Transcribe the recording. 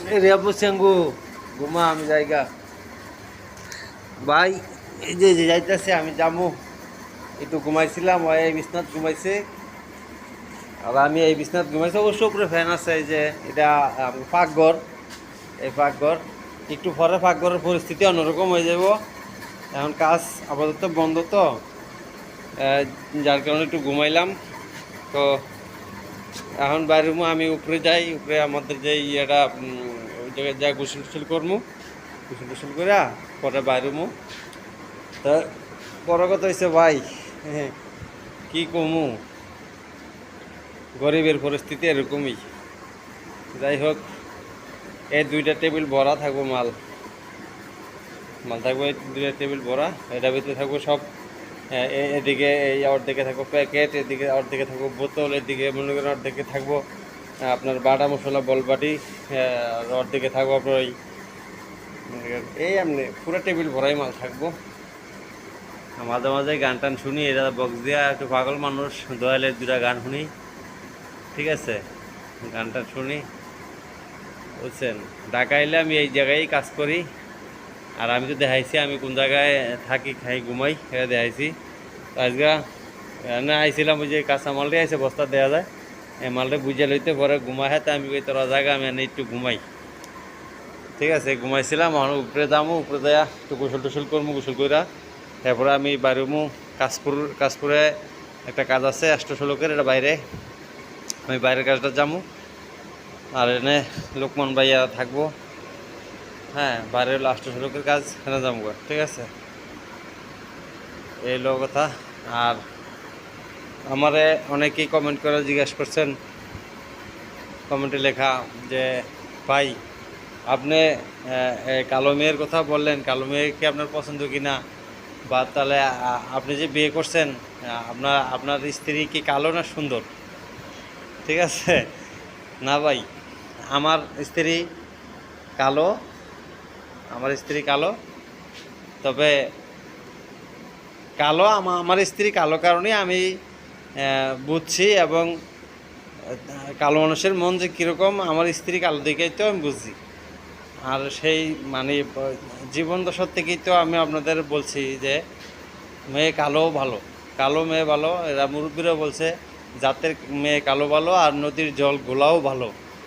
রেবু সেঙ্গু ঘুমা আমি জায়গা ভাই এই যে যাইতেছে আমি যাবো একটু ঘুমাইছিলাম ওই এই বিছনাথ ঘুমাইছে আর আমি এই বিছনাথ ঘুমাইছি অবশ্য উপরে ফ্যান আছে এই যে এটা পাকঘর এই পাকঘর একটু পরে পাকঘরের পরিস্থিতি অন্যরকম হয়ে যাব এখন কাজ আপাতত বন্ধ তো যার কারণে একটু ঘুমাইলাম তো এখন বাইরে আমি উপরে যাই উপরে আমাদের যে ইয়েটা ওই জায়গায় যা গোসল টোসল করবো গোসল টোসল করে পরে বাইরে তা বড় কথা হয়েছে ভাই হ্যাঁ কী কমু গরিবের পরিস্থিতি এরকমই যাই হোক এই দুইটা টেবিল ভরা থাকবো মাল মাল থাকবো এই দুইটা টেবিল ভরা এটার ভিতরে থাকবো সব এদিকে এই অর্ধেকে থাকবো প্যাকেট এদিকে অর্ধেকে থাকবো বোতল এদিকে মনে করেন অর্ধেকে থাকবো আপনার বাটা মশলা বলবাটি আর অর্ধেকে থাকবো আপনার ওই এই এমনি পুরো টেবিল ভরাই মাল থাকবো মাঝে মাঝে গান টান শুনি এটা বক্স দিয়া একটু পাগল মানুষ দয়ালের দুটা গান শুনি ঠিক আছে গান টান শুনি বুঝছেন ঢাকা এলে আমি এই জায়গায় কাজ করি আর আমি তো দেখাইছি আমি কোন জায়গায় থাকি খাই ঘুমাই এটা দেখাইছি আজকে না আইছিলাম ওই যে কাঁচা মালটা আইসে বস্তা দেওয়া যায় এই মালটা বুঝে লইতে পরে ঘুমাই হাতে আমি ওই তোরা জায়গা আমি এনে একটু ঘুমাই ঠিক আছে ঘুমাইছিলাম আমার উপরে যাবো উপরে দেয়া একটু গোসল টোসল করবো গোসল কইরা তারপরে আমি বাইরেমু কাশপুরে একটা কাজ আছে 800 লোকের এটা বাইরে আমি বাইরের কাজটা যাবো আর এনে লোকমান ভাইয়া থাকবো হ্যাঁ বাইরে হলো 800 লোকের কাজ এনে যাবো ঠিক আছে এই হলো কথা আর আমারে অনেকেই কমেন্ট করে জিজ্ঞাসা করছেন কমেন্টে লেখা যে ভাই আপনি কালো মেয়ের কথা বললেন কালো মেয়েকে আপনার পছন্দ কিনা বা তাহলে আপনি যে বিয়ে করছেন আপনার স্ত্রী কি কালো না সুন্দর ঠিক আছে না ভাই আমার স্ত্রী কালো আমার স্ত্রী কালো তবে কালো আমার স্ত্রী কালো কারণে আমি বুঝছি এবং কালো মানুষের মন যে কীরকম আমার স্ত্রী কালো দেখেই তো আমি বুঝছি আর সেই মানে জীবন দশার থেকেই তো আমি আপনাদের বলছি যে মেয়ে কালো ভালো কালো মেয়ে ভালো এরা মুরব্বীরাও বলছে জাতের মেয়ে কালো ভালো আর নদীর জল ঘোলাও ভালো